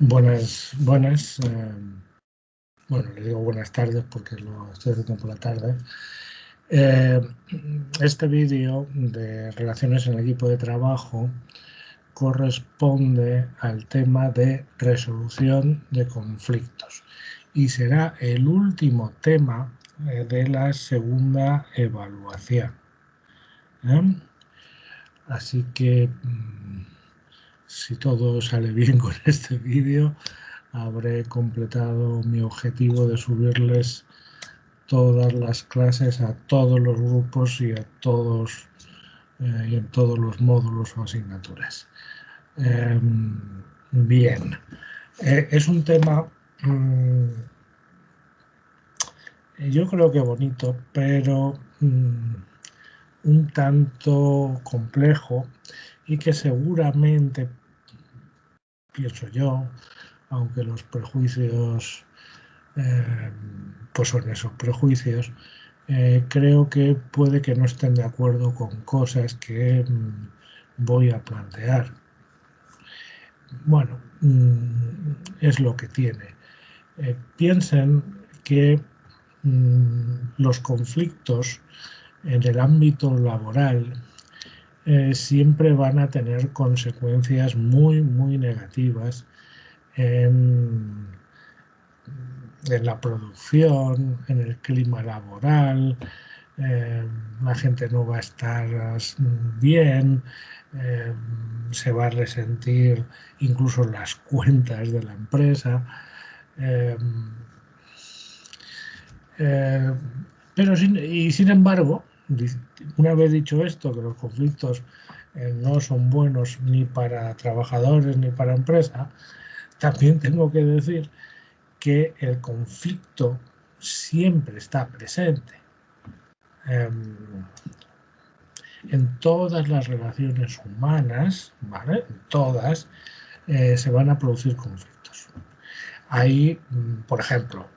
Buenas. Bueno, les digo buenas tardes porque lo estoy haciendo por la tarde. Este vídeo de relaciones en el equipo de trabajo corresponde al tema de resolución de conflictos y será el último tema de la segunda evaluación. Así que si todo sale bien con este vídeo, habré completado mi objetivo de subirles todas las clases a todos los grupos y a todos y en todos los módulos o asignaturas. Bien, es un tema yo creo que bonito, pero un tanto complejo y que seguramente, pienso yo, aunque los prejuicios pues son esos prejuicios, creo que puede que no estén de acuerdo con cosas que voy a plantear. Bueno, es lo que tiene. Piensen que los conflictos en el ámbito laboral siempre van a tener consecuencias muy negativas en la producción, en el clima laboral. La gente no va a estar bien, se va a resentir incluso las cuentas de la empresa. Pero sin embargo, una vez dicho esto, que los conflictos no son buenos ni para trabajadores ni para empresa, también tengo que decir que el conflicto siempre está presente. En todas las relaciones humanas, ¿vale? En todas, se van a producir conflictos. Ahí, por ejemplo,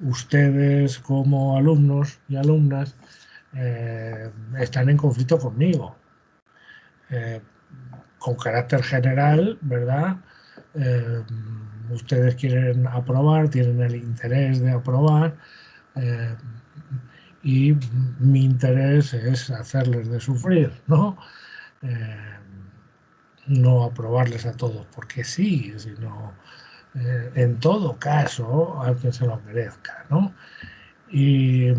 ustedes como alumnos y alumnas están en conflicto conmigo. Con carácter general, ¿verdad? Ustedes quieren aprobar, tienen el interés de aprobar y mi interés es hacerles de sufrir, ¿no? No aprobarles a todos porque sí, sino en todo caso a quien se lo merezca, ¿no? Y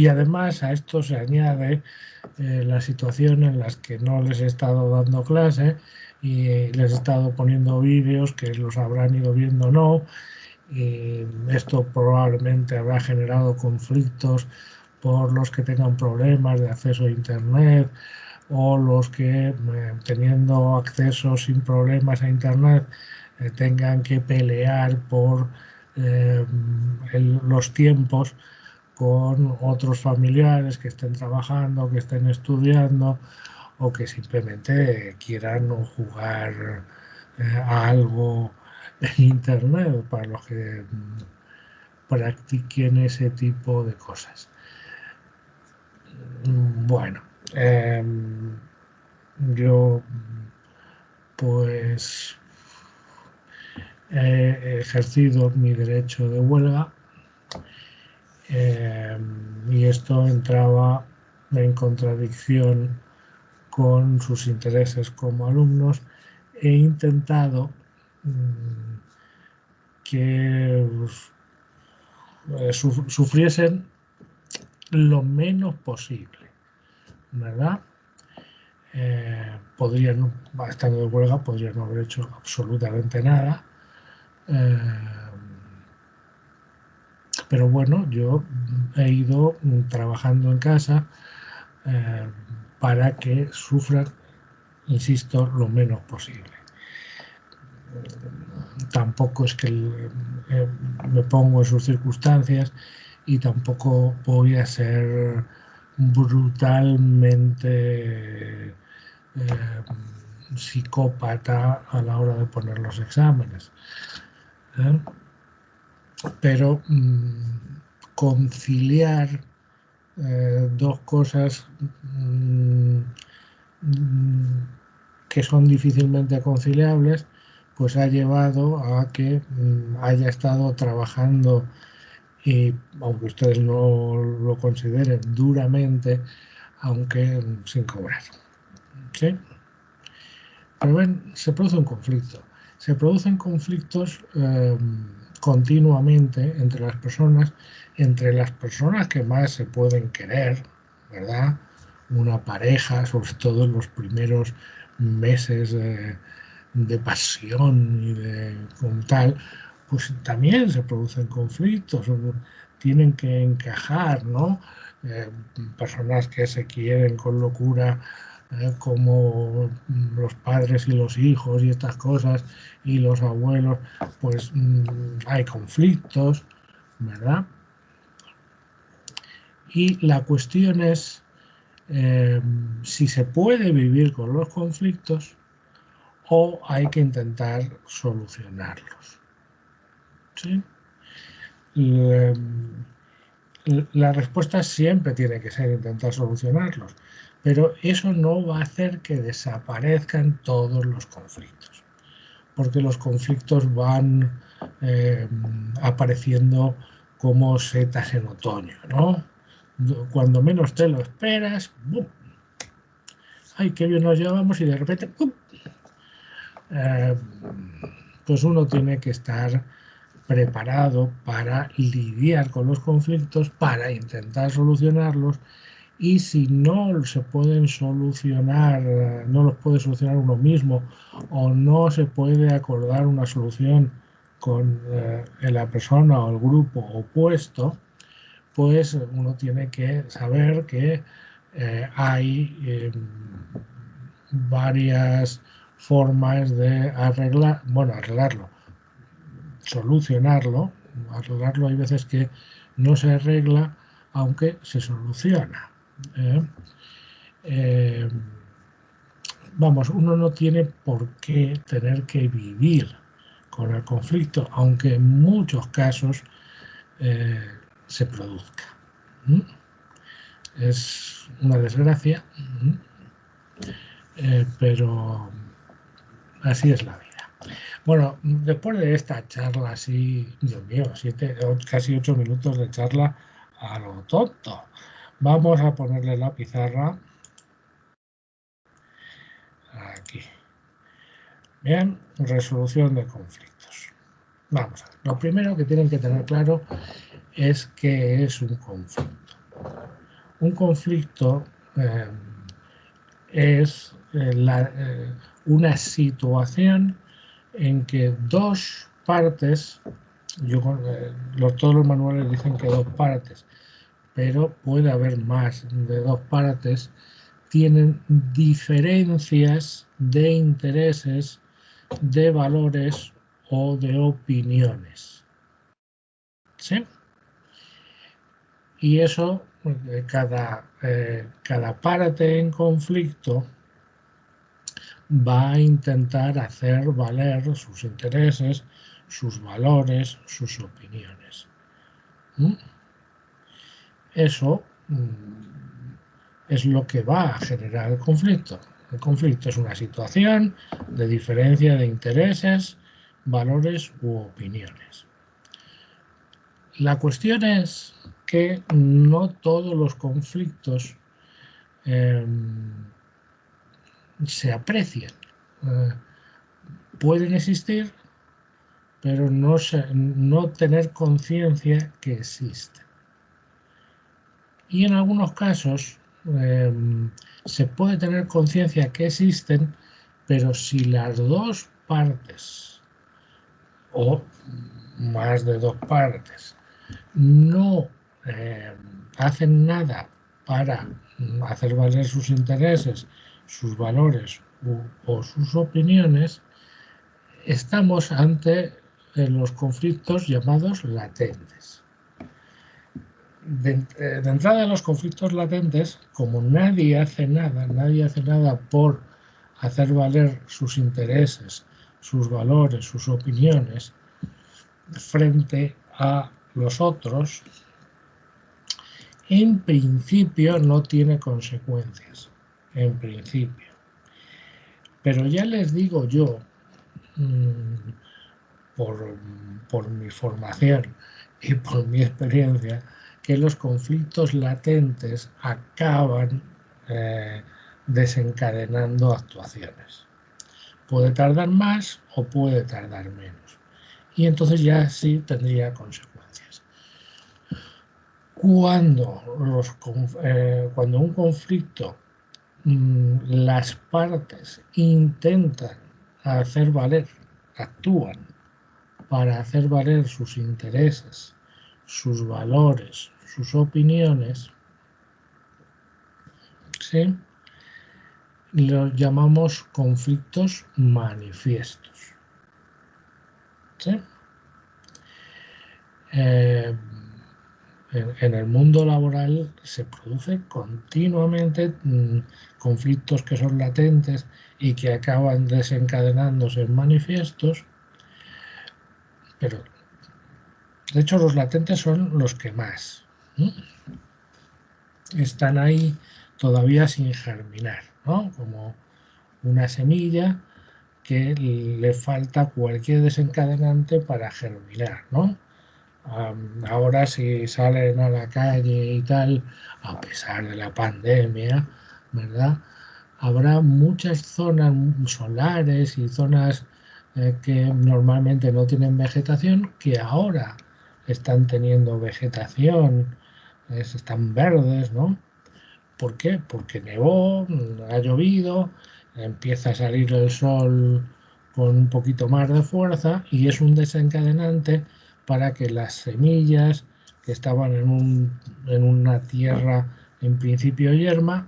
además a esto se añade la situación en las que no les he estado dando clase y les he estado poniendo vídeos que los habrán ido viendo o no. Esto probablemente habrá generado conflictos por los que tengan problemas de acceso a internet o los que teniendo acceso sin problemas a internet tengan que pelear por los tiempos con otros familiares que estén trabajando, que estén estudiando o que simplemente quieran jugar a algo en internet para los que practiquen ese tipo de cosas. Bueno, yo pues he ejercido mi derecho de huelga y esto entraba en contradicción con sus intereses como alumnos. He intentado que sufriesen lo menos posible, ¿verdad? Podrían, estando de huelga, podrían no haber hecho absolutamente nada. Pero bueno, yo he ido trabajando en casa para que sufran, insisto, lo menos posible. Tampoco es que me pongo en sus circunstancias y tampoco voy a ser brutalmente psicópata a la hora de poner los exámenes. Pero conciliar dos cosas que son difícilmente conciliables, pues ha llevado a que haya estado trabajando, y aunque ustedes no lo consideren, duramente, aunque sin cobrar. ¿Sí? Pero ven, se produce un conflicto. Se producen conflictos continuamente entre las personas que más se pueden querer, ¿verdad? Una pareja, sobre todo en los primeros meses de pasión y de con tal, pues también se producen conflictos, tienen que encajar, ¿no? Eh, Personas que se quieren con locura, como los padres y los hijos y estas cosas, y los abuelos, pues hay conflictos, ¿verdad? Y la cuestión es si se puede vivir con los conflictos o hay que intentar solucionarlos. ¿Sí? La respuesta siempre tiene que ser intentar solucionarlos, pero eso no va a hacer que desaparezcan todos los conflictos, porque los conflictos van apareciendo como setas en otoño, ¿no? Cuando menos te lo esperas, ¡bum! ¡Ay, qué bien nos llevamos! Y de repente, ¡pum! Pues uno tiene que estar preparado para lidiar con los conflictos, para intentar solucionarlos, y si no se pueden solucionar, no los puede solucionar uno mismo, o no se puede acordar una solución con la persona o el grupo opuesto, pues uno tiene que saber que hay varias formas de arreglarlo, solucionarlo. Arreglarlo hay veces que no se arregla, aunque se soluciona. Vamos, uno no tiene por qué tener que vivir con el conflicto, aunque en muchos casos se produzca. Es una desgracia, pero así es la vida. Bueno, después de esta charla así, Dios mío, casi 8 minutos de charla a lo tonto, vamos a ponerle la pizarra aquí. Bien, resolución de conflictos. Vamos a ver, lo primero que tienen que tener claro es qué es un conflicto. Un conflicto es una situación en que dos partes, todos los manuales dicen que dos partes, pero puede haber más de dos partes, tienen diferencias de intereses, de valores o de opiniones. ¿Sí? Y eso, cada parte en conflicto va a intentar hacer valer sus intereses, sus valores, sus opiniones. Eso es lo que va a generar el conflicto. El conflicto es una situación de diferencia de intereses, valores u opiniones. La cuestión es que no todos los conflictos se aprecian. Pueden existir, pero no tener conciencia que existen. Y en algunos casos se puede tener conciencia que existen, pero si las dos partes o más de dos partes no hacen nada para hacer valer sus intereses, sus valores o sus opiniones, estamos ante los conflictos llamados latentes. De entrada, de los conflictos latentes, como nadie hace nada por hacer valer sus intereses, sus valores, sus opiniones frente a los otros, en principio no tiene consecuencias, en principio. Pero ya les digo yo mm, por mi formación y por mi experiencia, que los conflictos latentes acaban desencadenando actuaciones. Puede tardar más o puede tardar menos. Y entonces ya sí tendría consecuencias. Cuando un conflicto, las partes intentan hacer valer, actúan para hacer valer sus intereses, sus valores, sus opiniones, ¿sí? Los llamamos conflictos manifiestos, ¿sí? Eh, en el mundo laboral se produce continuamente conflictos que son latentes y que acaban desencadenándose en manifiestos, pero de hecho los latentes son los que más están ahí todavía sin germinar, ¿no? Como una semilla que le falta cualquier desencadenante para germinar, ¿no? Ahora si salen a la calle y tal, a pesar de la pandemia, ¿verdad? Habrá muchas zonas solares y zonas que normalmente no tienen vegetación, que ahora están teniendo vegetación, están verdes, ¿no? ¿Por qué? Porque nevó, ha llovido, empieza a salir el sol con un poquito más de fuerza y es un desencadenante para que las semillas que estaban en una tierra en principio yerma,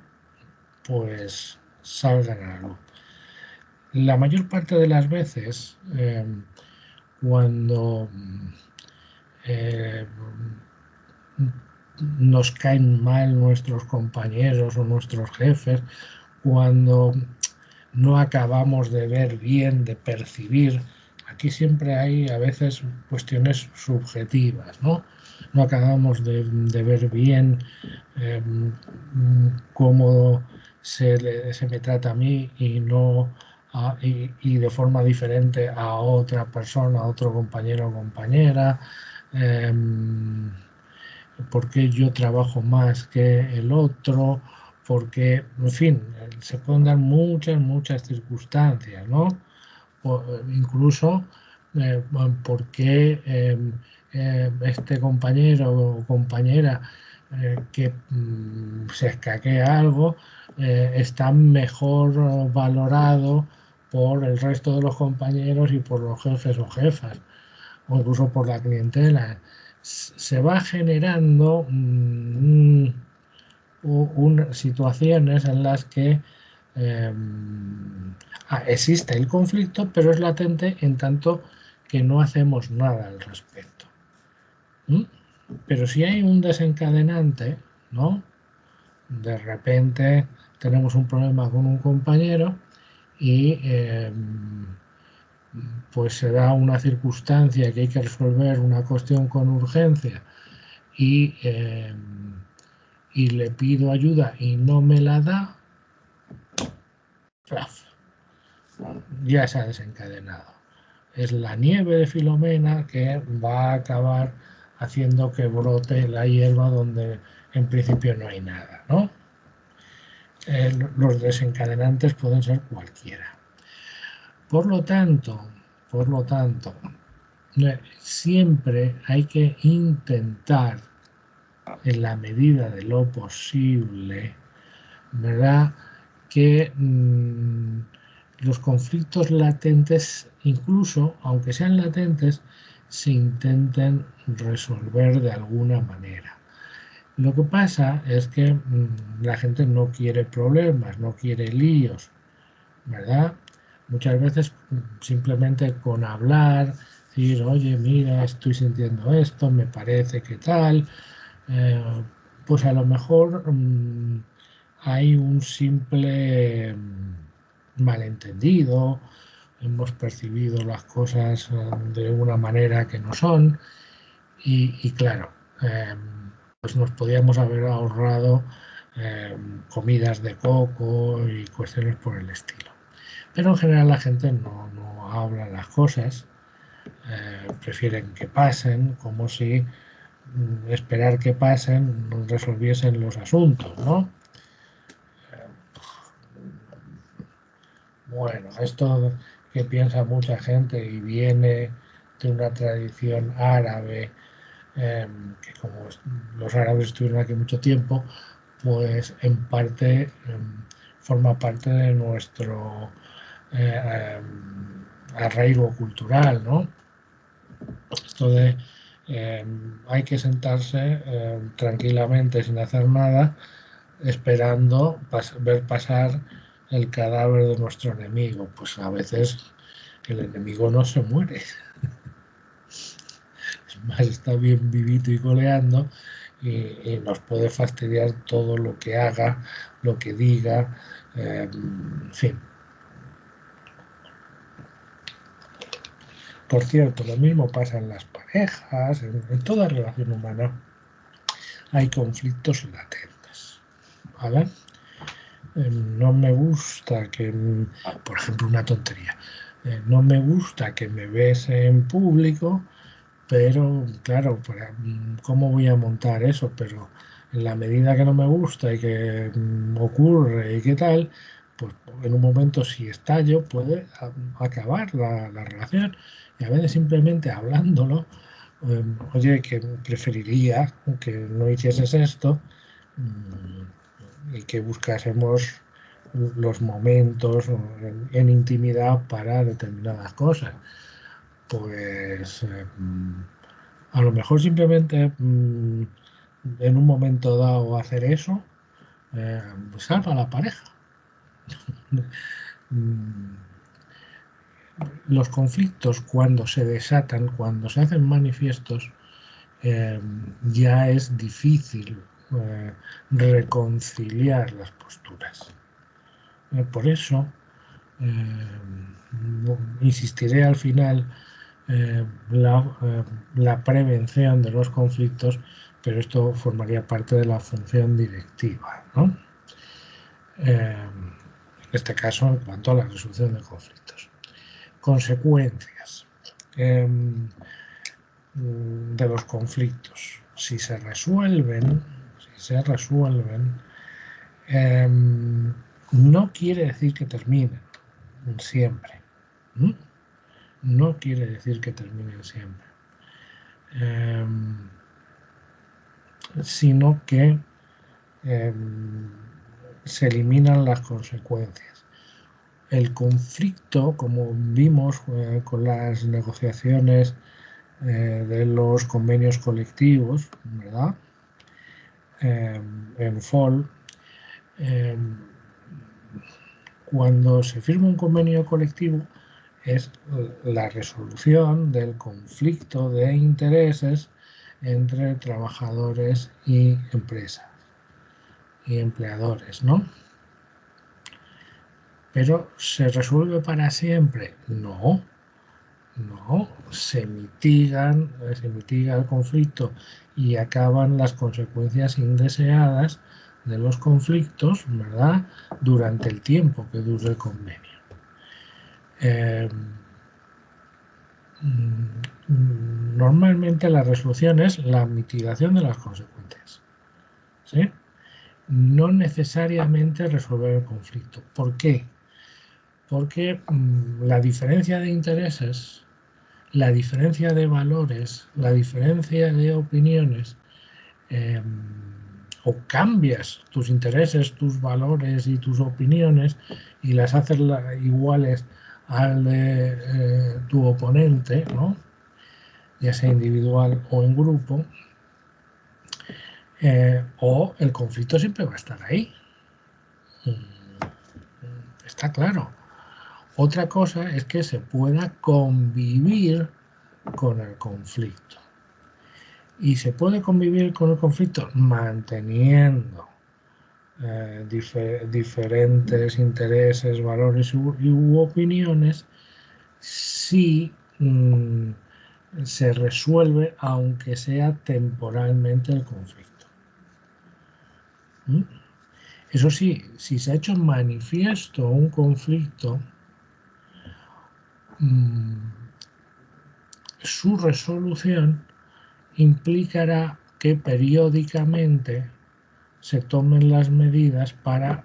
pues salgan a la luz. La mayor parte de las veces, cuando eh, nos caen mal nuestros compañeros o nuestros jefes, cuando no acabamos de ver bien, de percibir. Aquí siempre hay a veces cuestiones subjetivas, ¿no? No acabamos de ver bien eh, cómo se me trata a mí y no y de forma diferente a otra persona, a otro compañero o compañera. Eh, por qué yo trabajo más que el otro, porque, en fin, se pueden dar muchas circunstancias, ¿no? Incluso por qué este compañero o compañera que se escaquea algo está mejor valorado por el resto de los compañeros y por los jefes o jefas, o incluso por la clientela. Se va generando situaciones en las que eh, existe el conflicto, pero es latente en tanto que no hacemos nada al respecto. ¿Mm? Pero si hay un desencadenante, ¿no? De repente tenemos un problema con un compañero y pues se da una circunstancia que hay que resolver una cuestión con urgencia y le pido ayuda y no me la da, ya se ha desencadenado. Es la nieve de Filomena que va a acabar haciendo que brote la hierba donde en principio no hay nada, ¿no? Los desencadenantes pueden ser cualquiera. Por lo tanto, siempre hay que intentar, en la medida de lo posible, ¿verdad? Que los conflictos latentes, incluso aunque sean latentes, se intenten resolver de alguna manera. Lo que pasa es que la gente no quiere problemas, no quiere líos, ¿verdad? Muchas veces simplemente con hablar, decir, oye, mira, estoy sintiendo esto, me parece que tal, eh, pues a lo mejor hay un simple malentendido, hemos percibido las cosas de una manera que no son y claro, pues nos podíamos haber ahorrado comidas de coco y cuestiones por el estilo. Pero en general la gente no habla las cosas, prefieren que pasen, como si esperar que pasen resolviesen los asuntos, ¿no? Bueno, esto que piensa mucha gente y viene de una tradición árabe, que como los árabes estuvieron aquí mucho tiempo, pues en parte forma parte de nuestro arraigo cultural, ¿no? Esto de hay que sentarse tranquilamente sin hacer nada, esperando ver pasar el cadáver de nuestro enemigo. Pues a veces el enemigo no se muere, es más, está bien vivito y coleando y nos puede fastidiar todo lo que haga, lo que diga, en fin. Por cierto, lo mismo pasa en las parejas, en toda relación humana hay conflictos latentes, ¿vale? No me gusta que, por ejemplo, una tontería, no me gusta que me bese en público, pero claro, ¿cómo voy a montar eso? Pero en la medida que no me gusta y que ocurre y qué tal, pues en un momento si estallo puede acabar la relación. Y a veces simplemente hablándolo, oye, que preferiría que no hicieses esto, y que buscásemos los momentos en intimidad para determinadas cosas. Pues a lo mejor simplemente en un momento dado hacer eso salva a la pareja. Mm, los conflictos cuando se desatan, cuando se hacen manifiestos, eh, ya es difícil reconciliar las posturas. Por eso insistiré al final la prevención de los conflictos, pero esto formaría parte de la función directiva, ¿no? En este caso, en cuanto a la resolución de conflictos. Consecuencias de los conflictos. Si se resuelven, no quiere decir que terminen siempre. ¿Mm? No quiere decir que terminen siempre. Sino que se eliminan las consecuencias. El conflicto, como vimos con las negociaciones de los convenios colectivos, ¿verdad? En FOL, cuando se firma un convenio colectivo es la resolución del conflicto de intereses entre trabajadores y empresas y empleadores, ¿no? Pero ¿se resuelve para siempre? No, no, se mitiga el conflicto y acaban las consecuencias indeseadas de los conflictos, ¿verdad? Durante el tiempo que dure el convenio. Normalmente la resolución es la mitigación de las consecuencias, ¿sí? No necesariamente resolver el conflicto. ¿Por qué? Porque la diferencia de intereses, la diferencia de valores, la diferencia de opiniones, o cambias tus intereses, tus valores y tus opiniones y las haces iguales al de tu oponente, ¿no? Ya sea individual o en grupo, o el conflicto siempre va a estar ahí. Está claro. Otra cosa es que se pueda convivir con el conflicto. Y se puede convivir con el conflicto manteniendo diferentes intereses, valores u opiniones si se resuelve, aunque sea temporalmente, el conflicto. Eso sí, si se ha hecho manifiesto un conflicto, su resolución implicará que periódicamente se tomen las medidas para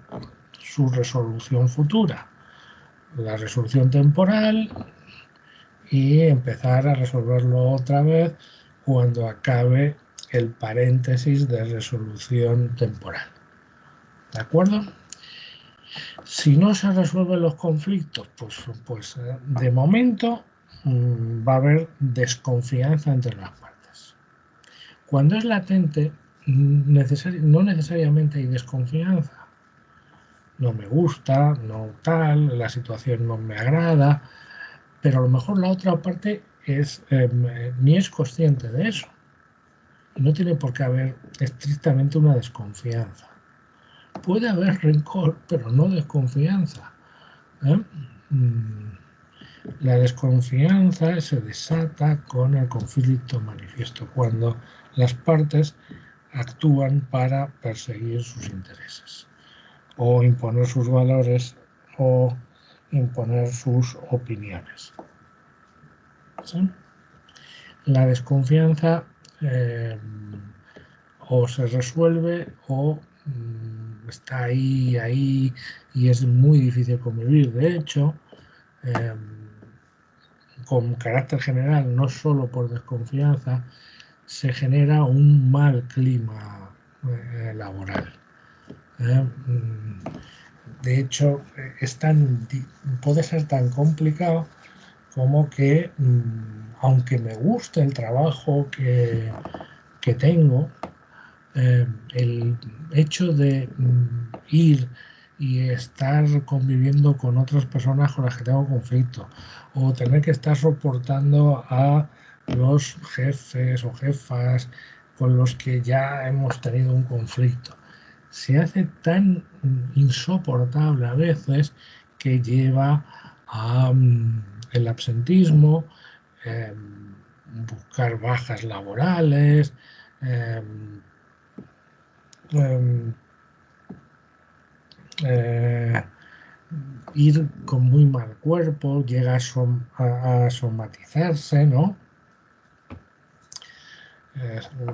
su resolución futura, la resolución temporal, y empezar a resolverlo otra vez cuando acabe el paréntesis de resolución temporal. ¿De acuerdo? Si no se resuelven los conflictos, pues de momento va a haber desconfianza entre las partes. Cuando es latente, no necesariamente hay desconfianza. No me gusta, no tal, la situación no me agrada, pero a lo mejor la otra parte ni es consciente de eso. Y no tiene por qué haber estrictamente una desconfianza. Puede haber rencor, pero no desconfianza. La desconfianza se desata con el conflicto manifiesto, cuando las partes actúan para perseguir sus intereses, o imponer sus valores, o imponer sus opiniones. ¿Sí? La desconfianza o se resuelve o está ahí y es muy difícil convivir. De hecho, con carácter general, no solo por desconfianza, se genera un mal clima laboral. De hecho, puede ser tan complicado como que, aunque me guste el trabajo que tengo, el hecho de ir y estar conviviendo con otras personas con las que tengo conflicto, o tener que estar soportando a los jefes o jefas con los que ya hemos tenido un conflicto, se hace tan insoportable a veces que lleva a el absentismo, buscar bajas laborales, ir con muy mal cuerpo, llega a somatizarse, ¿no?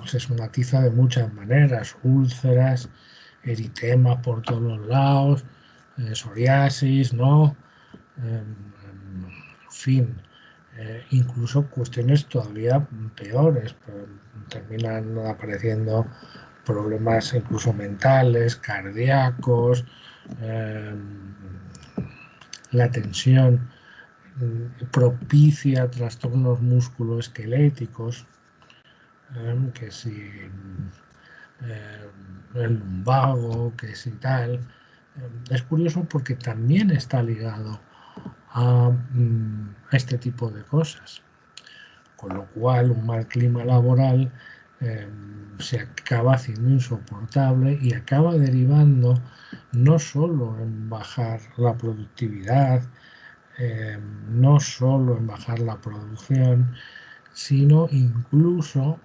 Se somatiza de muchas maneras: úlceras, eritemas por todos los lados, psoriasis, ¿no? En fin, incluso cuestiones todavía peores, terminan apareciendo problemas incluso mentales, cardíacos, la tensión propicia trastornos musculoesqueléticos, que si el lumbago, que si tal. Es curioso porque también está ligado a este tipo de cosas, con lo cual un mal clima laboral se acaba haciendo insoportable y acaba derivando no solo en bajar la productividad, no solo en bajar la producción, sino incluso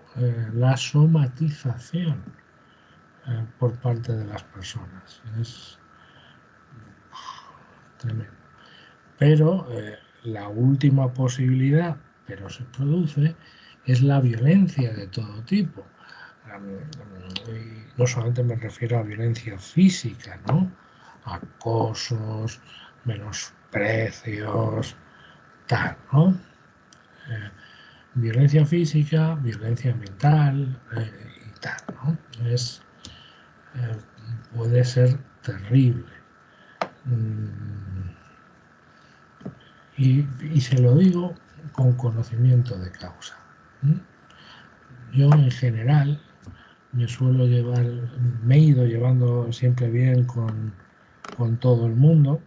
la somatización por parte de las personas. Es tremendo. Pero la última posibilidad, pero se produce, es la violencia de todo tipo. No solamente me refiero a violencia física, ¿no? Acosos, menosprecios, tal, ¿no? Violencia física, violencia mental y tal, ¿no? Puede ser terrible. Y se lo digo con conocimiento de causa. Yo en general me he ido llevando siempre bien con todo el mundo,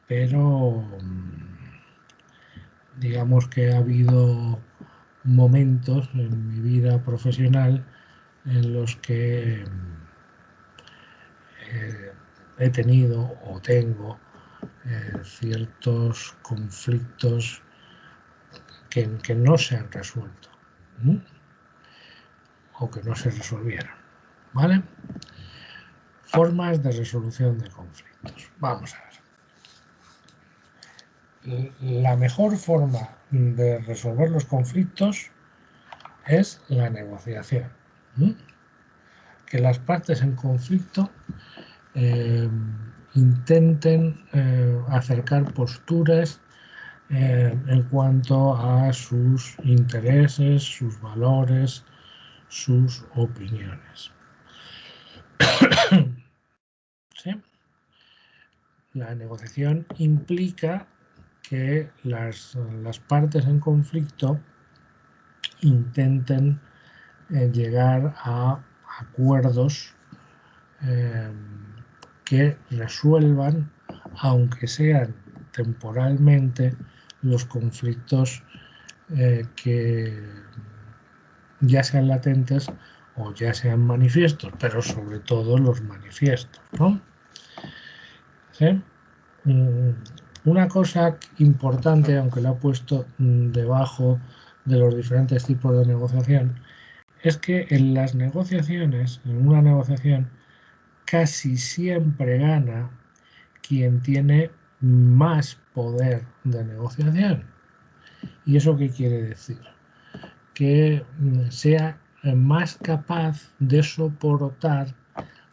pero digamos que ha habido momentos en mi vida profesional en los que he tenido o tengo ciertos conflictos que no se han resuelto, o que no se resolvieron, ¿vale? Formas de resolución de conflictos. Vamos a ver. la mejor forma de resolver los conflictos es la negociación. Que las partes en conflicto intenten acercar posturas en cuanto a sus intereses, sus valores, sus opiniones. ¿Sí? La negociación implica que las partes en conflicto intenten llegar a acuerdos que resuelvan, aunque sean temporalmente, los conflictos que ya sean latentes o ya sean manifiestos, pero sobre todo los manifiestos, ¿no? ¿Sí? Una cosa importante, aunque la he puesto debajo de los diferentes tipos de negociación, es que en las negociaciones, en una negociación, casi siempre gana quien tiene más poder de negociación. ¿Y eso qué quiere decir? Que sea más capaz de soportar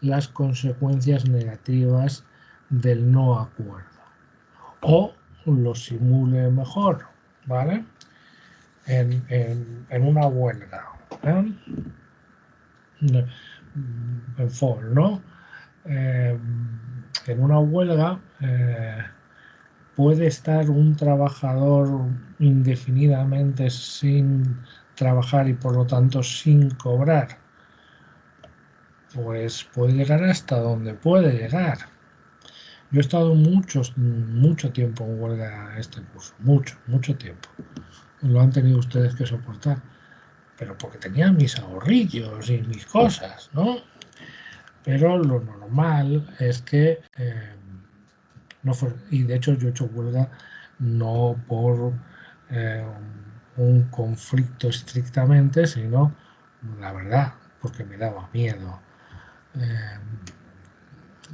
las consecuencias negativas del no acuerdo o lo simule mejor, ¿vale? En una huelga, ¿eh? En Ford, ¿no? En una huelga puede estar un trabajador indefinidamente sin trabajar y por lo tanto sin cobrar. Pues puede llegar hasta donde puede llegar. Yo he estado mucho tiempo en huelga este curso, mucho tiempo. Lo han tenido ustedes que soportar, pero porque tenía mis ahorrillos y mis cosas, ¿no? Pero lo normal es que no fue, y de hecho yo he hecho huelga no por un conflicto estrictamente, sino la verdad, porque me daba miedo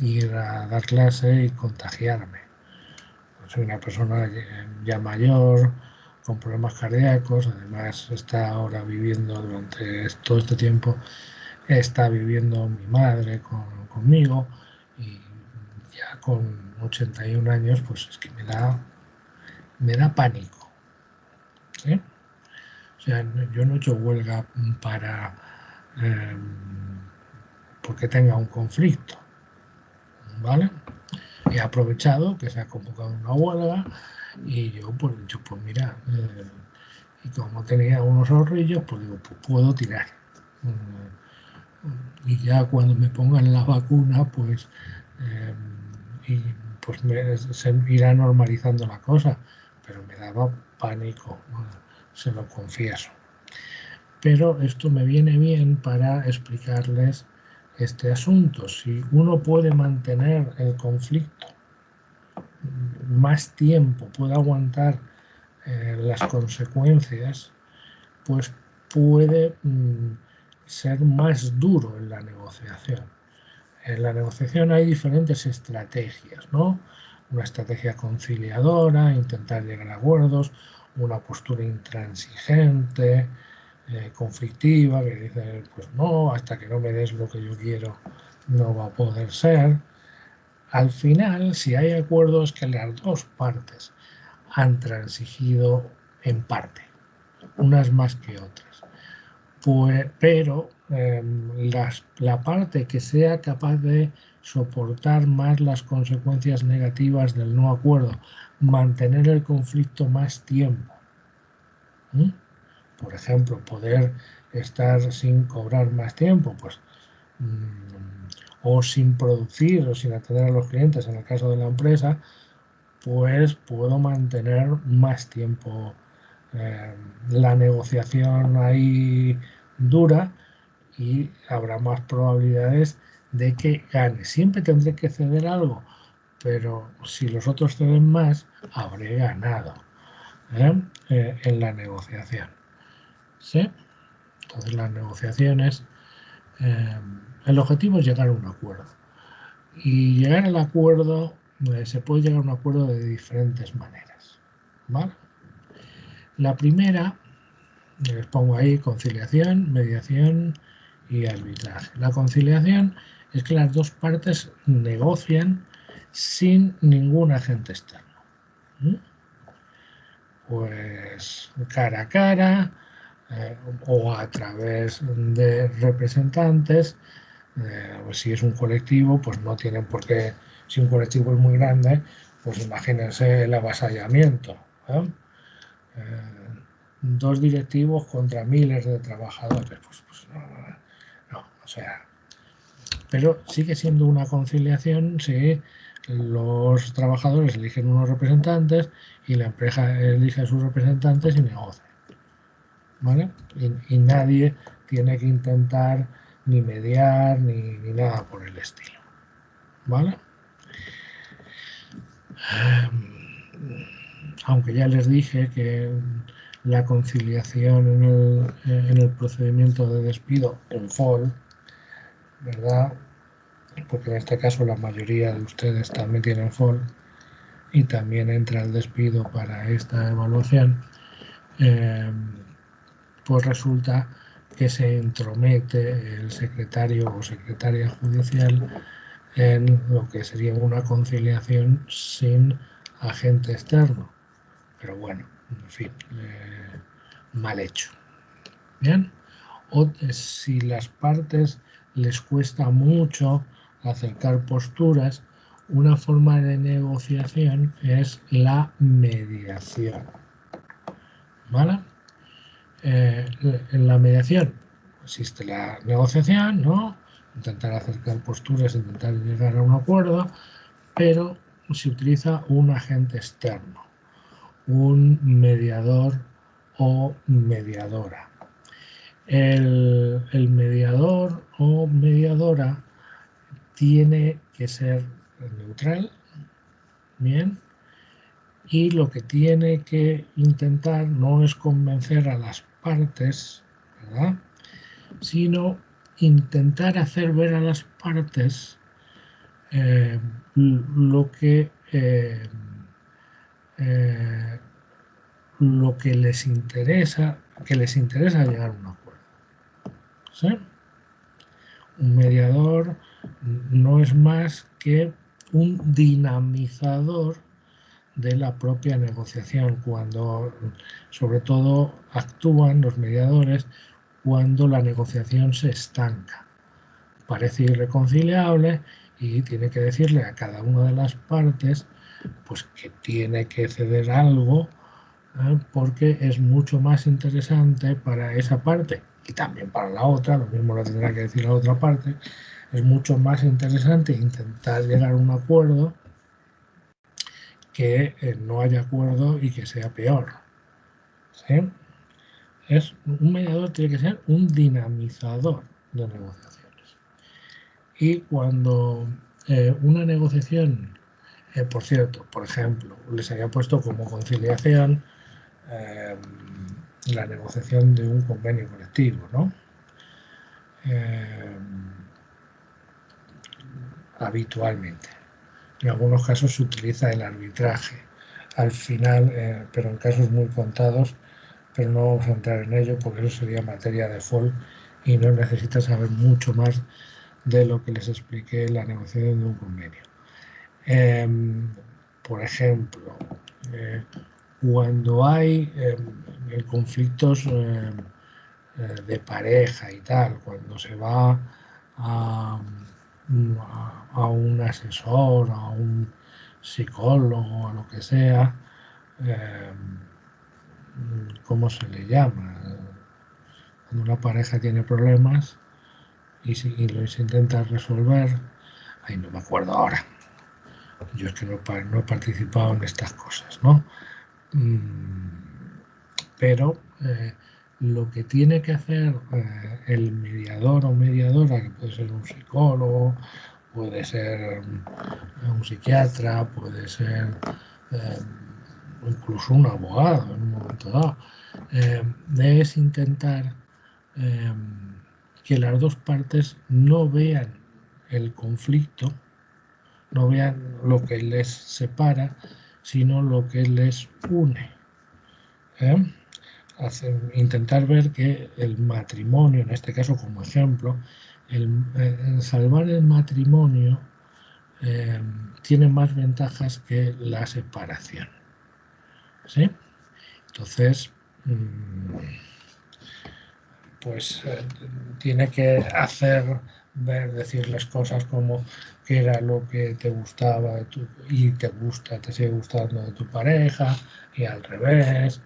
ir a dar clase y contagiarme. Soy una persona ya mayor, con problemas cardíacos, además está ahora viviendo durante todo este tiempo, está viviendo mi madre conmigo y ya con 81 años, pues es que me da pánico. ¿Sí? O sea, yo no he hecho huelga para porque tenga un conflicto, ¿vale? He aprovechado que se ha convocado una huelga y yo pues mira, y como tenía unos ahorrillos, pues digo, pues puedo tirar. Y ya cuando me pongan la vacuna, pues, y pues se irá normalizando la cosa, pero me daba pánico, se lo confieso. Pero esto me viene bien para explicarles este asunto. Si uno puede mantener el conflicto más tiempo, puede aguantar las consecuencias, pues puede ser más duro en la negociación. En la negociación hay diferentes estrategias, ¿no? Una estrategia conciliadora, intentar llegar a acuerdos, una postura intransigente, conflictiva, que dice, pues no, hasta que no me des lo que yo quiero, no va a poder ser. Al final, si hay acuerdos que las dos partes han transigido en parte, unas más que otras. Pues, pero la parte que sea capaz de soportar más las consecuencias negativas del no acuerdo, mantener el conflicto más tiempo, por ejemplo, poder estar sin cobrar más tiempo, pues, o sin producir o sin atender a los clientes en el caso de la empresa, pues puedo mantener más tiempo la negociación ahí dura y habrá más probabilidades de que gane. Siempre tendré que ceder algo, pero si los otros ceden más, habré ganado en la negociación. ¿Sí? Entonces las negociaciones, el objetivo es llegar a un acuerdo. Y llegar al acuerdo, se puede llegar a un acuerdo de diferentes maneras. ¿vale? La primera, les pongo ahí conciliación, mediación y arbitraje. La conciliación es que las dos partes negocian sin ningún agente externo. Pues cara a cara o a través de representantes. Pues si es un colectivo, pues no tienen por qué, si un colectivo es muy grande, pues imagínense el avasallamiento. Dos directivos contra miles de trabajadores, pues no, o sea, pero sigue siendo una conciliación si los trabajadores eligen unos representantes y la empresa elige a sus representantes y negocia, ¿vale? Y nadie tiene que intentar ni mediar ni nada por el estilo, ¿vale? Aunque ya les dije que la conciliación en el procedimiento de despido en FOL, ¿verdad? Porque en este caso la mayoría de ustedes también tienen FOL y también entra el despido para esta evaluación, pues resulta que se entromete el secretario o secretaria judicial en lo que sería una conciliación sin agente externo. Pero bueno, en fin, mal hecho. Bien, o si las partes les cuesta mucho acercar posturas, una forma de negociación es la mediación. ¿Vale? En la mediación existe la negociación, ¿no? Intentar acercar posturas, intentar llegar a un acuerdo, pero se utiliza un agente externo, un mediador o mediadora. El mediador o mediadora tiene que ser neutral, bien, y lo que tiene que intentar no es convencer a las partes, ¿verdad?, sino intentar hacer ver a las partes lo que les interesa, llegar a un acuerdo. ¿Sí? Un mediador no es más que un dinamizador de la propia negociación, cuando sobre todo actúan los mediadores cuando la negociación se estanca, parece irreconciliable y tiene que decirle a cada una de las partes pues que tiene que ceder algo, porque es mucho más interesante para esa parte y también para la otra, lo mismo lo tendrá que decir la otra parte, es mucho más interesante intentar llegar a un acuerdo que no haya acuerdo y que sea peor. ¿Sí? Un mediador tiene que ser un dinamizador de negociaciones. Y cuando una negociación, por cierto, por ejemplo, les había puesto como conciliación la negociación de un convenio colectivo, ¿no? Habitualmente. En algunos casos se utiliza el arbitraje al final, pero en casos muy contados, pero no vamos a entrar en ello porque eso sería materia de FOL y no necesita saber mucho más de lo que les expliqué en la negociación de un convenio. Por ejemplo, cuando hay conflictos de pareja y tal, cuando se va a un asesor, a un psicólogo, a lo que sea, ¿cómo se le llama? Cuando una pareja tiene problemas y los intenta resolver, ay, no me acuerdo ahora. Yo es que no he participado en estas cosas, ¿no? Pero lo que tiene que hacer el mediador o mediadora, que puede ser un psicólogo, puede ser un psiquiatra, puede ser incluso un abogado en un momento dado, es intentar que las dos partes no vean el conflicto, no vean lo que les separa, sino lo que les une. ¿eh? Intentar ver que el matrimonio, en este caso como ejemplo, salvar el matrimonio tiene más ventajas que la separación. ¿Sí? Entonces, pues tiene que decirles cosas como qué era lo que te gustaba y te sigue gustando de tu pareja, y al revés.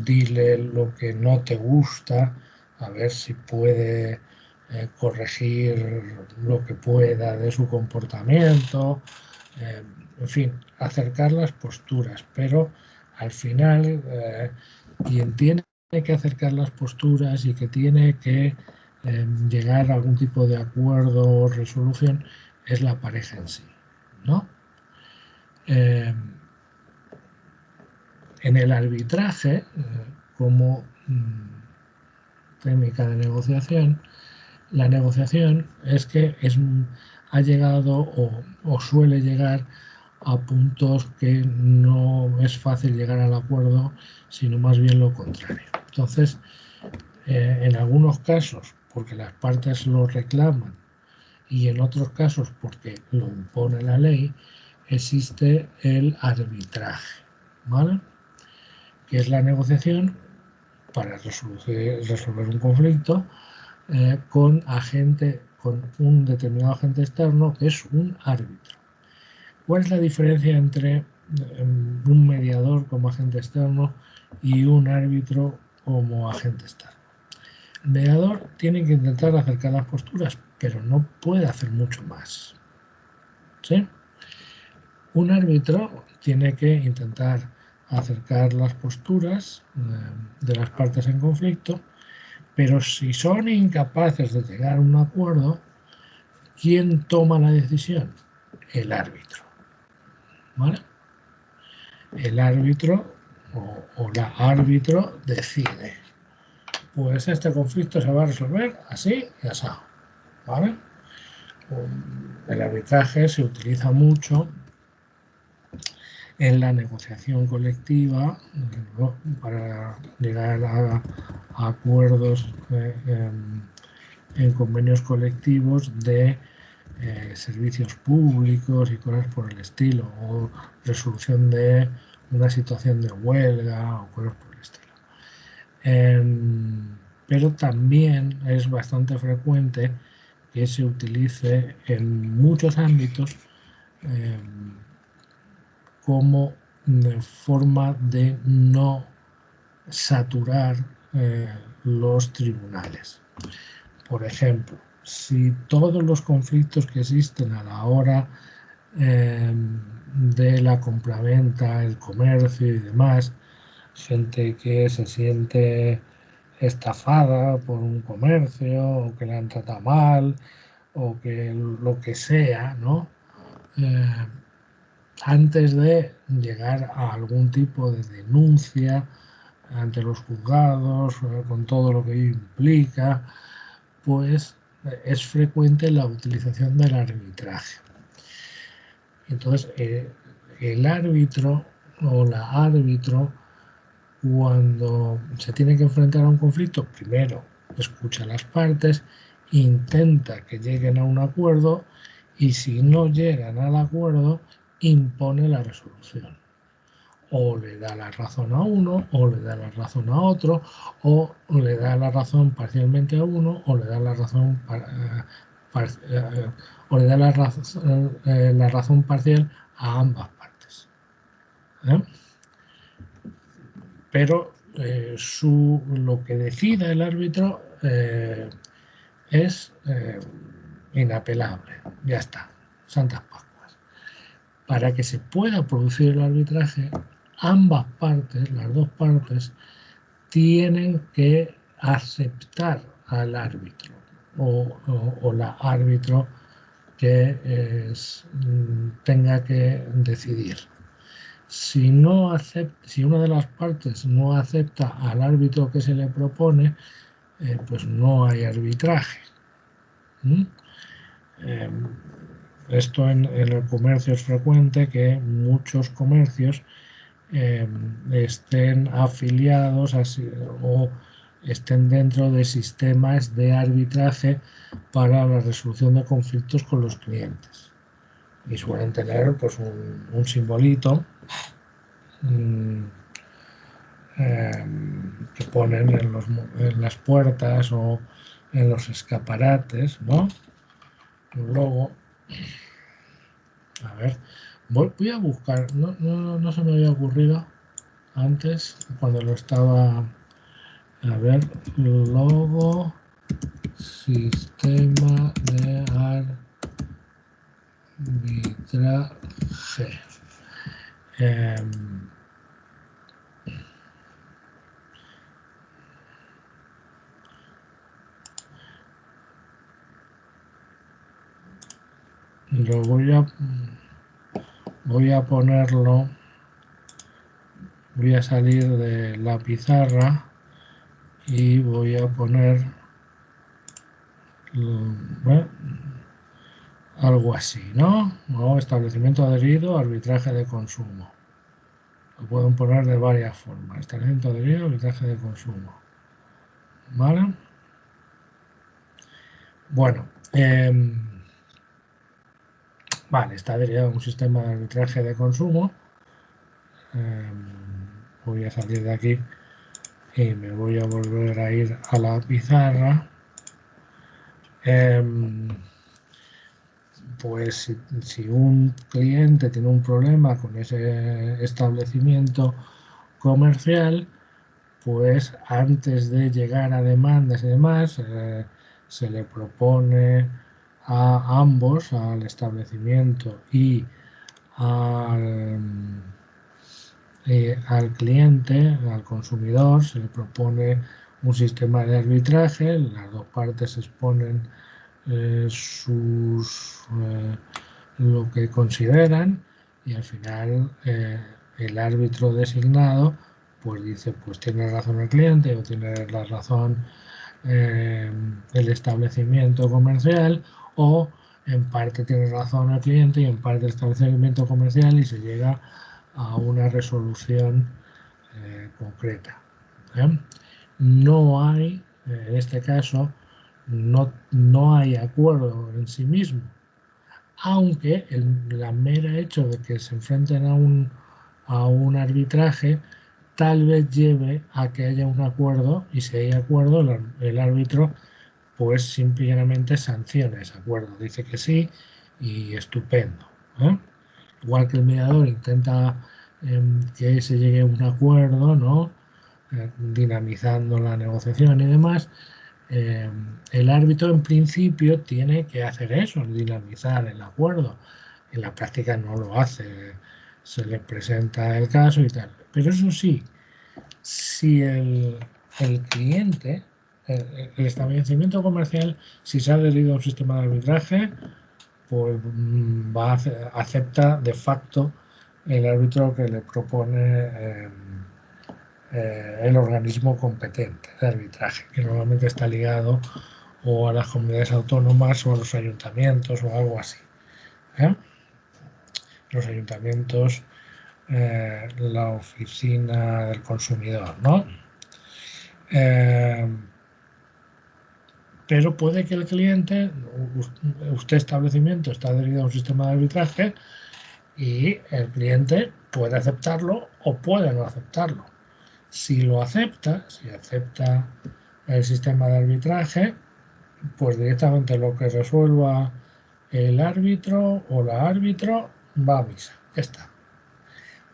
Dile lo que no te gusta, a ver si puede corregir lo que pueda de su comportamiento. En fin, acercar las posturas, pero al final quien tiene que acercar las posturas y que tiene que llegar a algún tipo de acuerdo o resolución es la pareja en sí, ¿no? En el arbitraje, como técnica de negociación, la negociación es que ha llegado o suele llegar a puntos que no es fácil llegar al acuerdo, sino más bien lo contrario. Entonces, en algunos casos, porque las partes lo reclaman, y en otros casos, porque lo impone la ley, existe el arbitraje, ¿vale? Que es la negociación para resolver un conflicto con un determinado agente externo que es un árbitro. ¿Cuál es la diferencia entre un mediador como agente externo y un árbitro como agente externo? El mediador tiene que intentar acercar las posturas, pero no puede hacer mucho más. ¿Sí? Un árbitro tiene que intentar acercar las posturas de las partes en conflicto, pero si son incapaces de llegar a un acuerdo, ¿quién toma la decisión? El árbitro. ¿Vale? El árbitro o la árbitro decide. Pues este conflicto se va a resolver así y así. ¿Vale? El arbitraje se utiliza mucho en la negociación colectiva, ¿no? Para llegar a acuerdos en convenios colectivos de servicios públicos y cosas por el estilo, o resolución de una situación de huelga o cosas por el estilo. Pero también es bastante frecuente que se utilice en muchos ámbitos como forma de no saturar los tribunales. Por ejemplo, si todos los conflictos que existen a la hora de la compraventa, el comercio y demás, gente que se siente estafada por un comercio o que le han tratado mal o que lo que sea, ¿no? Antes de llegar a algún tipo de denuncia ante los juzgados, con todo lo que ello implica, pues es frecuente la utilización del arbitraje. Entonces, el árbitro o la árbitro, cuando se tiene que enfrentar a un conflicto, primero escucha a las partes, intenta que lleguen a un acuerdo y si no llegan al acuerdo, impone la resolución. O le da la razón a uno, o le da la razón a otro, o le da la razón parcialmente a uno, o le da la razón la razón parcial a ambas partes. Pero lo que decida el árbitro es inapelable. Ya está. Santas Pascuas. Para que se pueda producir el arbitraje, ambas partes, las dos partes, tienen que aceptar al árbitro o la árbitro que tenga que decidir. Si una de las partes no acepta al árbitro que se le propone, pues no hay arbitraje. Esto en el comercio es frecuente, que muchos comercios estén afiliados o estén dentro de sistemas de arbitraje para la resolución de conflictos con los clientes. Y suelen tener pues un simbolito que ponen en las puertas o en los escaparates, ¿no? Un logo. A ver, voy a buscar, no se me había ocurrido antes cuando lo estaba. A ver, logo, sistema de arbitraje. Lo voy a ponerlo, voy a salir de la pizarra y voy a poner bueno, algo así, ¿no? Establecimiento adherido, arbitraje de consumo. Lo pueden poner de varias formas. Establecimiento adherido, arbitraje de consumo. ¿Vale? Bueno, vale, está adherido a un sistema de arbitraje de consumo. Voy a salir de aquí y me voy a volver a ir a la pizarra. Pues si un cliente tiene un problema con ese establecimiento comercial, pues antes de llegar a demandas y demás, se le propone a ambos, al establecimiento y al cliente, al consumidor, se le propone un sistema de arbitraje, las dos partes exponen lo que consideran y al final el árbitro designado pues dice, pues tiene razón el cliente o tiene la razón el establecimiento comercial, o en parte tiene razón el cliente y en parte el establecimiento comercial, y se llega a una resolución concreta. No hay, en este caso, no hay acuerdo en sí mismo, aunque la mera hecho de que se enfrenten a un arbitraje tal vez lleve a que haya un acuerdo, y si hay acuerdo el árbitro pues simplemente sanciona ese acuerdo, dice que sí y estupendo. Igual que el mediador intenta que se llegue a un acuerdo, ¿no? Dinamizando la negociación y demás, el árbitro en principio tiene que hacer eso, dinamizar el acuerdo. En la práctica no lo hace, se le presenta el caso y tal. Pero eso sí, si el cliente, el establecimiento comercial, si se ha adherido a un sistema de arbitraje, pues acepta de facto el árbitro que le propone el organismo competente de arbitraje, que normalmente está ligado o a las comunidades autónomas o a los ayuntamientos o algo así. Los ayuntamientos, la oficina del consumidor, ¿no? Pero puede que el cliente, usted establecimiento está adherido a un sistema de arbitraje y el cliente puede aceptarlo o puede no aceptarlo. Si lo acepta, si acepta el sistema de arbitraje, pues directamente lo que resuelva el árbitro o la árbitro va a misa, ya está.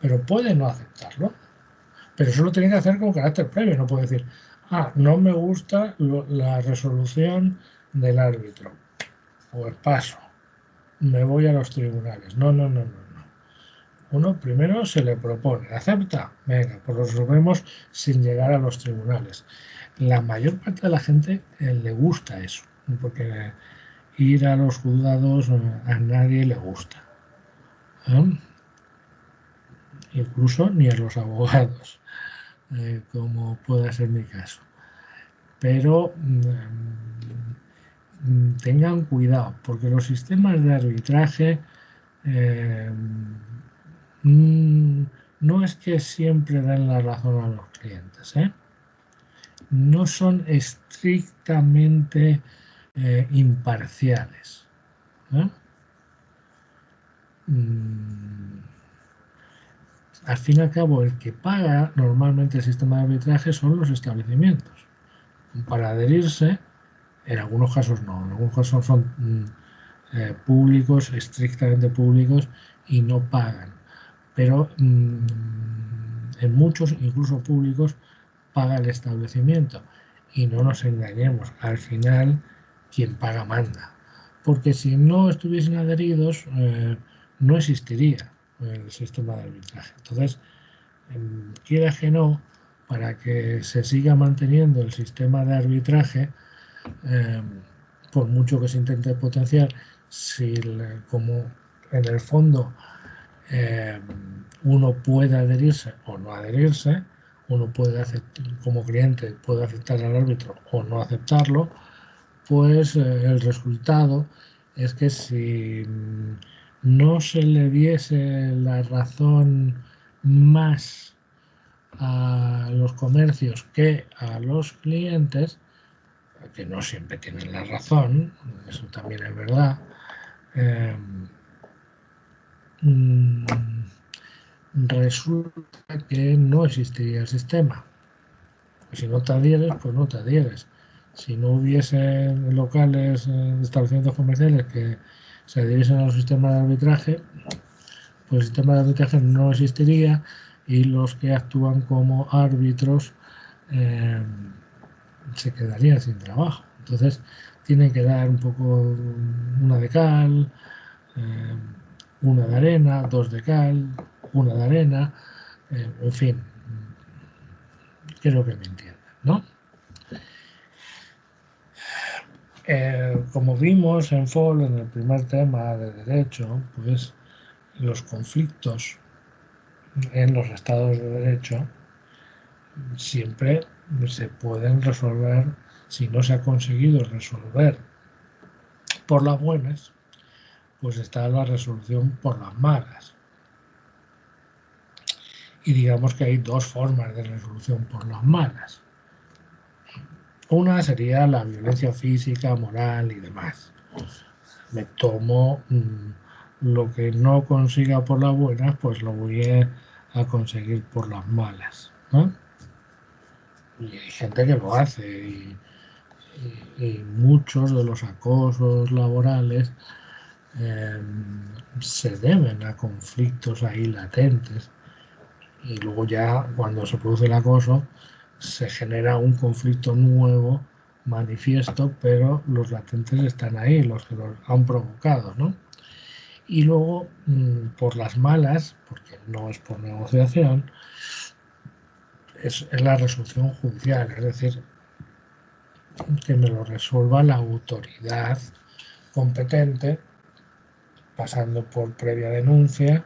Pero puede no aceptarlo, pero eso lo tiene que hacer con carácter previo, no puede decir, no me gusta la resolución del árbitro, pues paso, me voy a los tribunales. No. Uno primero se le propone, ¿acepta? Venga, pues lo resolvemos sin llegar a los tribunales. La mayor parte de la gente le gusta eso, porque ir a los juzgados a nadie le gusta. Incluso ni a los abogados, como pueda ser mi caso. Pero tengan cuidado, porque los sistemas de arbitraje no es que siempre den la razón a los clientes, ¿eh? No son estrictamente imparciales, ¿eh? Al fin y al cabo, el que paga normalmente el sistema de arbitraje son los establecimientos. Para adherirse, en algunos casos no, en algunos casos son públicos, estrictamente públicos, y no pagan. Pero en muchos, incluso públicos, paga el establecimiento. Y no nos engañemos, al final quien paga manda. Porque si no estuviesen adheridos, no existiría el sistema de arbitraje. Entonces, quiera que no, para que se siga manteniendo el sistema de arbitraje, eh, por mucho que se intente potenciar, si como en el fondo uno puede adherirse o no adherirse, uno puede aceptar, como cliente puede aceptar al árbitro o no aceptarlo, pues el resultado es que si no se le diese la razón más a los comercios que a los clientes, que no siempre tienen la razón, eso también es verdad, eh, resulta que no existiría el sistema. Si no te adhieres, pues no te adhieres. Si no hubiese locales, establecimientos comerciales que se adhiesen al sistema de arbitraje, pues el sistema de arbitraje no existiría y los que actúan como árbitros eh, se quedarían sin trabajo. Entonces tienen que dar un poco una de cal, eh, una de arena, dos de cal, una de arena, en fin, creo que me entienden, ¿no? Como vimos en FOL, en el primer tema de derecho, pues los conflictos en los estados de derecho siempre se pueden resolver, si no se ha conseguido resolver por las buenas, pues está la resolución por las malas. Y digamos que hay dos formas de resolución por las malas. Una sería la violencia física, moral y demás. Me tomo lo que no consiga por las buenas, pues lo voy a conseguir por las malas, ¿no? Y hay gente que lo hace y muchos de los acosos laborales se deben a conflictos ahí latentes y luego ya cuando se produce el acoso se genera un conflicto nuevo, manifiesto, pero los latentes están ahí, los que los han provocado, ¿no? Y luego, por las malas, porque no es por negociación, es la resolución judicial, es decir, que me lo resuelva la autoridad competente, pasando por previa denuncia,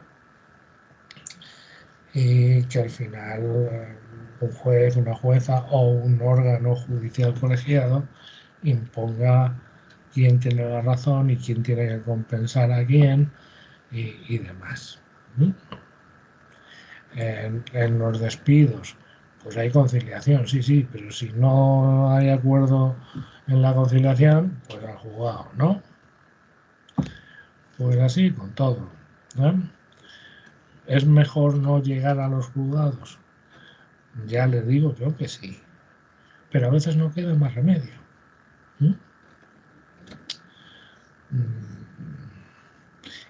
y que al final un juez, una jueza o un órgano judicial colegiado imponga quién tiene la razón y quién tiene que compensar a quién y demás. En los despidos, pues hay conciliación, sí, sí, pero si no hay acuerdo en la conciliación, pues al juzgado, ¿no? Pues así con todo, ¿no? ¿Es mejor no llegar a los juzgados? Ya le digo yo que sí, pero a veces no queda más remedio.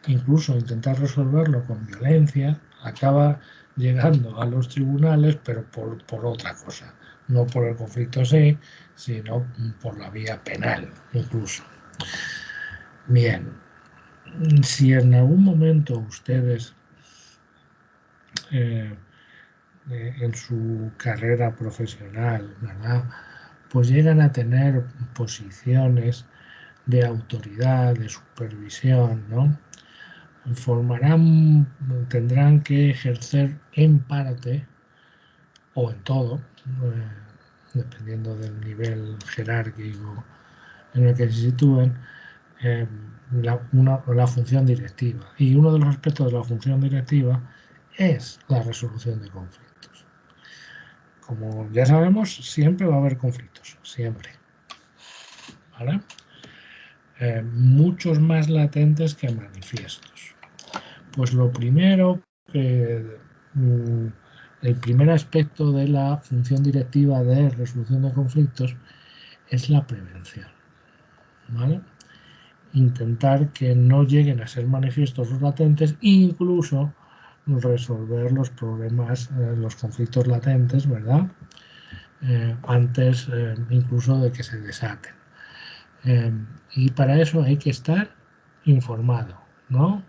Incluso intentar resolverlo con violencia acaba llegando a los tribunales, pero por otra cosa, no por el conflicto en sí, sino por la vía penal, incluso. Bien, si en algún momento ustedes en su carrera profesional, ¿verdad?, pues llegan a tener posiciones de autoridad, de supervisión, ¿no? Tendrán que ejercer en parte o en todo, dependiendo del nivel jerárquico en el que se sitúen, la función directiva. Y uno de los aspectos de la función directiva es la resolución de conflictos. Como ya sabemos, siempre va a haber conflictos, siempre. ¿Vale? Muchos más latentes que manifiestos. Pues lo primero que el primer aspecto de la función directiva de resolución de conflictos es la prevención. ¿Vale? Intentar que no lleguen a ser manifiestos los latentes, incluso resolver los problemas, los conflictos latentes, ¿verdad? Antes incluso de que se desaten. Y para eso hay que estar informado, ¿no?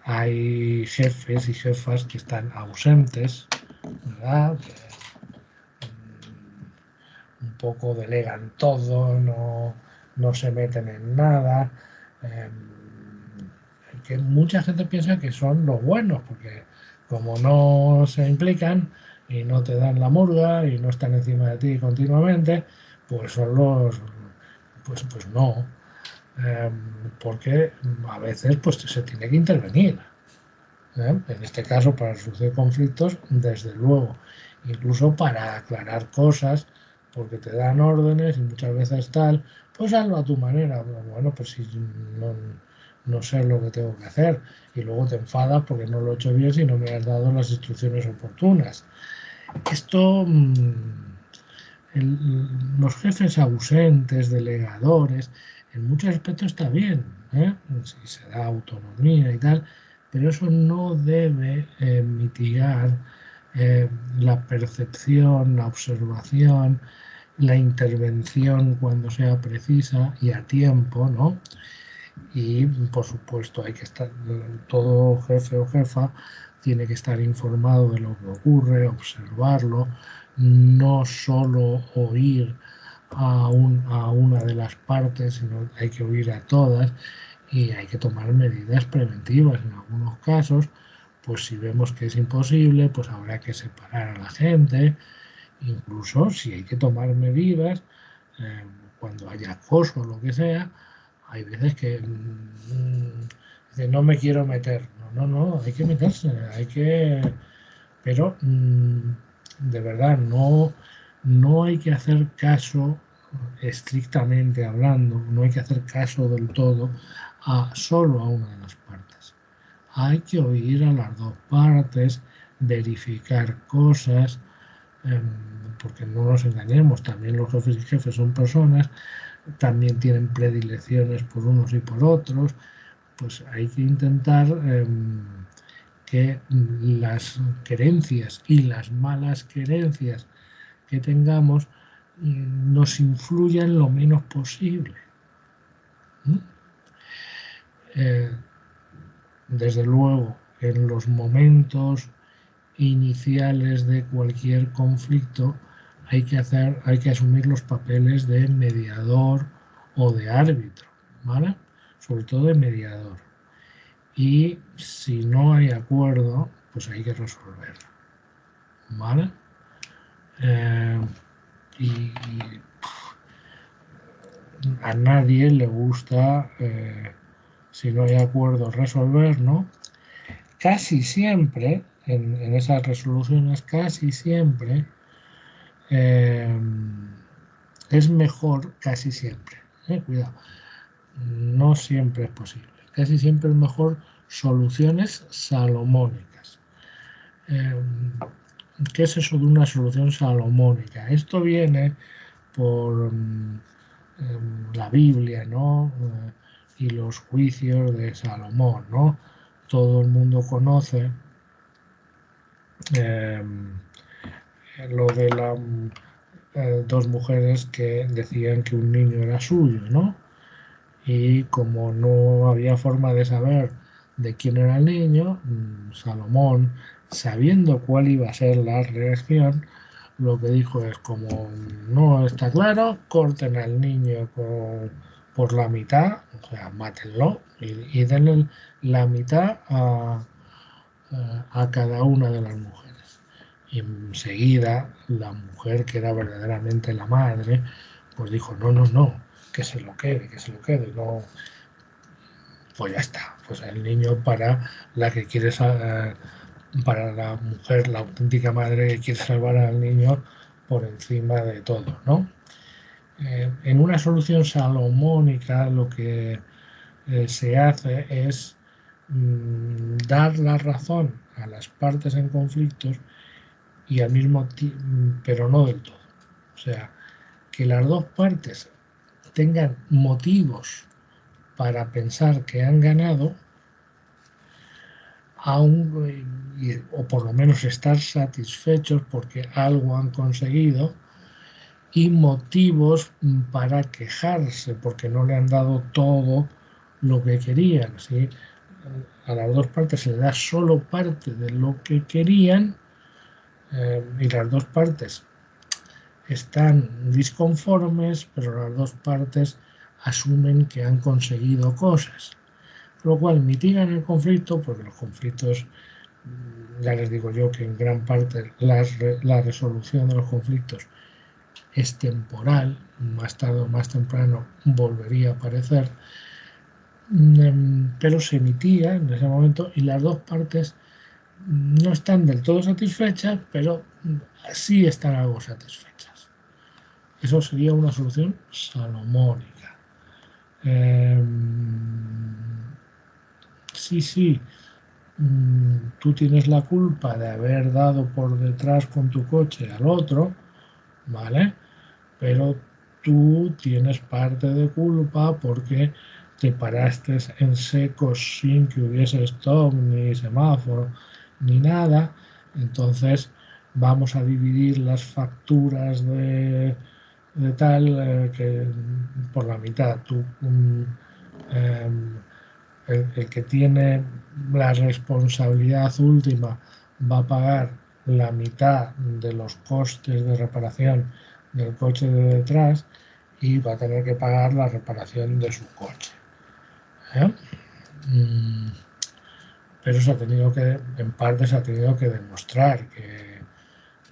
Hay jefes y jefas que están ausentes, ¿verdad? Un poco delegan todo, no se meten en nada. Que mucha gente piensa que son los buenos, porque como no se implican y no te dan la murga y no están encima de ti continuamente, pues son los, pues no, porque a veces pues se tiene que intervenir. En este caso, para resolver conflictos, desde luego, incluso para aclarar cosas, porque te dan órdenes y muchas veces tal, pues hazlo a tu manera. Bueno, pues si no sé lo que tengo que hacer y luego te enfadas porque no lo he hecho bien si no me has dado las instrucciones oportunas. Esto, los jefes ausentes, delegadores, en muchos aspectos está bien, si se da autonomía y tal, pero eso no debe mitigar la percepción, la observación, la intervención cuando sea precisa y a tiempo, ¿no? Y por supuesto hay que estar, todo jefe o jefa tiene que estar informado de lo que ocurre, observarlo, no solo oír a una de las partes, sino hay que oír a todas y hay que tomar medidas preventivas. En algunos casos, pues si vemos que es imposible, pues habrá que separar a la gente, incluso si hay que tomar medidas, cuando haya acoso o lo que sea, hay veces que no me quiero meter. No, hay que meterse, hay que... Pero de verdad, no hay que hacer caso, estrictamente hablando, no hay que hacer caso del todo solo a una de las partes. Hay que oír a las dos partes, verificar cosas, porque no nos engañemos, también los jefes y jefes son personas, también tienen predilecciones por unos y por otros, pues hay que intentar que las creencias y las malas creencias que tengamos nos influyan lo menos posible. Desde luego, en los momentos iniciales de cualquier conflicto hay que asumir los papeles de mediador o de árbitro, ¿vale? Sobre todo de mediador. Y si no hay acuerdo, pues hay que resolverlo, ¿vale? Y a nadie le gusta, si no hay acuerdo, resolver, ¿no? Casi siempre, en esas resoluciones, casi siempre es mejor, casi siempre, cuidado, no siempre es posible, casi siempre es mejor soluciones salomónicas. ¿Qué es eso de una solución salomónica? Esto viene por la Biblia, ¿no? Y los juicios de Salomón, ¿no? Todo el mundo conoce lo de las dos mujeres que decían que un niño era suyo, ¿no? Y como no había forma de saber de quién era el niño, Salomón, sabiendo cuál iba a ser la reacción, lo que dijo es, como no está claro, corten al niño por la mitad, o sea, mátenlo y denle la mitad a cada una de las mujeres. Y enseguida la mujer, que era verdaderamente la madre, pues dijo, no, que se lo quede, no. pues ya está. Pues el niño para la que quiere para la mujer, la auténtica madre que quiere salvar al niño por encima de todo, ¿no? En una solución salomónica lo que se hace es dar la razón a las partes en conflictos y al mismo tiempo, pero no del todo. O sea, que las dos partes tengan motivos para pensar que han ganado, o por lo menos estar satisfechos porque algo han conseguido, y motivos para quejarse porque no le han dado todo lo que querían. ¿Sí? A las dos partes se le da solo parte de lo que querían, y las dos partes están disconformes, pero las dos partes asumen que han conseguido cosas, lo cual mitigan el conflicto, porque los conflictos, ya les digo yo que en gran parte la resolución de los conflictos es temporal, más tarde o más temprano volvería a aparecer, pero se mitiga en ese momento y las dos partes no están del todo satisfechas, pero sí están algo satisfechas. Eso sería una solución salomónica. Sí, tú tienes la culpa de haber dado por detrás con tu coche al otro, ¿vale? Pero tú tienes parte de culpa porque te paraste en seco sin que hubiese stop, ni semáforo, ni nada. Entonces vamos a dividir las facturas de tal que por la mitad. Tú, eh, el que tiene la responsabilidad última va a pagar la mitad de los costes de reparación del coche de detrás y va a tener que pagar la reparación de su coche. ¿Eh? Pero se ha tenido que, en parte se ha tenido que demostrar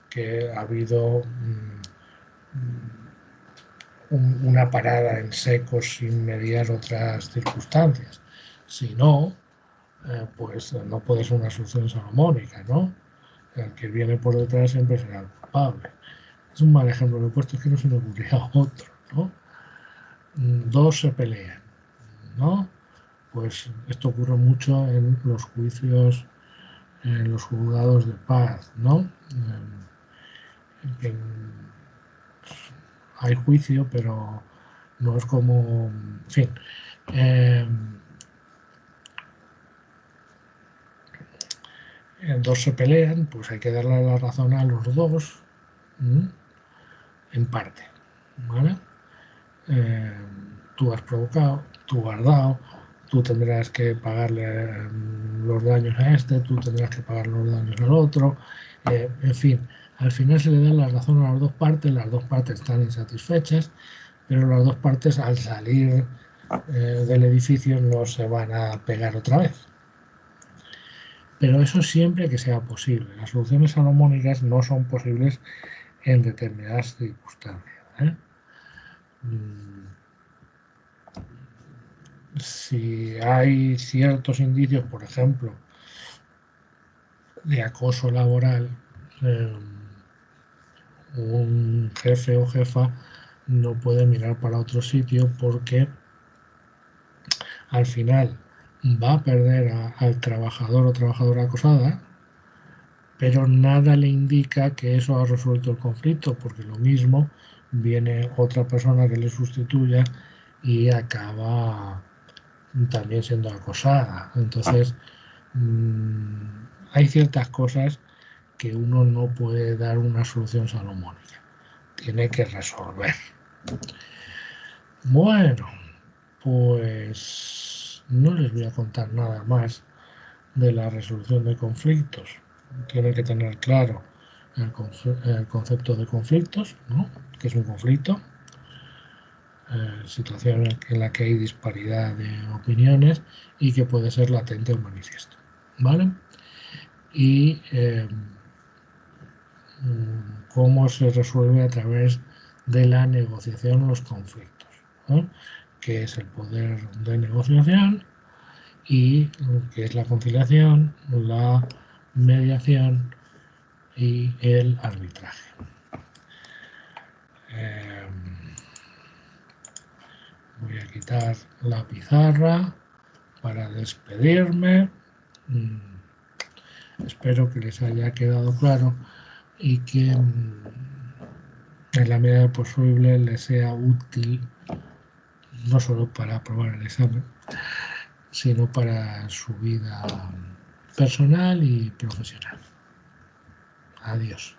que ha habido una parada en seco sin mediar otras circunstancias. Si no, pues no puede ser una solución salomónica, ¿no? El que viene por detrás siempre será el culpable. Es un mal ejemplo que he puesto, es que no se me ocurría otro, ¿no? Dos se pelean, ¿no? Pues esto ocurre mucho en los juicios, en los juzgados de paz, ¿no? Hay juicio, pero no es como, en fin. Dos se pelean, pues hay que darle la razón a los dos, en parte, ¿vale? Tú has provocado, tú has dado, tú tendrás que pagarle los daños a este, tú tendrás que pagar los daños al otro, en fin, al final se le da la razón a las dos partes están insatisfechas, pero las dos partes al salir del edificio no se van a pegar otra vez. Pero eso siempre que sea posible. Las soluciones salomónicas no son posibles en determinadas circunstancias. Si hay ciertos indicios, por ejemplo, de acoso laboral, un jefe o jefa no puede mirar para otro sitio porque al final va a perder al trabajador o trabajadora acosada, pero nada le indica que eso ha resuelto el conflicto, porque lo mismo viene otra persona que le sustituya y acaba también siendo acosada. Entonces, hay ciertas cosas que uno no puede dar una solución salomónica, tiene que resolver. Bueno, pues no les voy a contar nada más de la resolución de conflictos. Tienen que tener claro el concepto de conflictos, ¿no? Que es un conflicto, situación en la que hay disparidad de opiniones y que puede ser latente o manifiesto, ¿vale? Y cómo se resuelve a través de la negociación los conflictos, ¿no? Que es el poder de negociación y que es la conciliación, la mediación y el arbitraje. Voy a quitar la pizarra para despedirme. Espero que les haya quedado claro y que en la medida posible les sea útil no solo para aprobar el examen, sino para su vida personal y profesional. Adiós.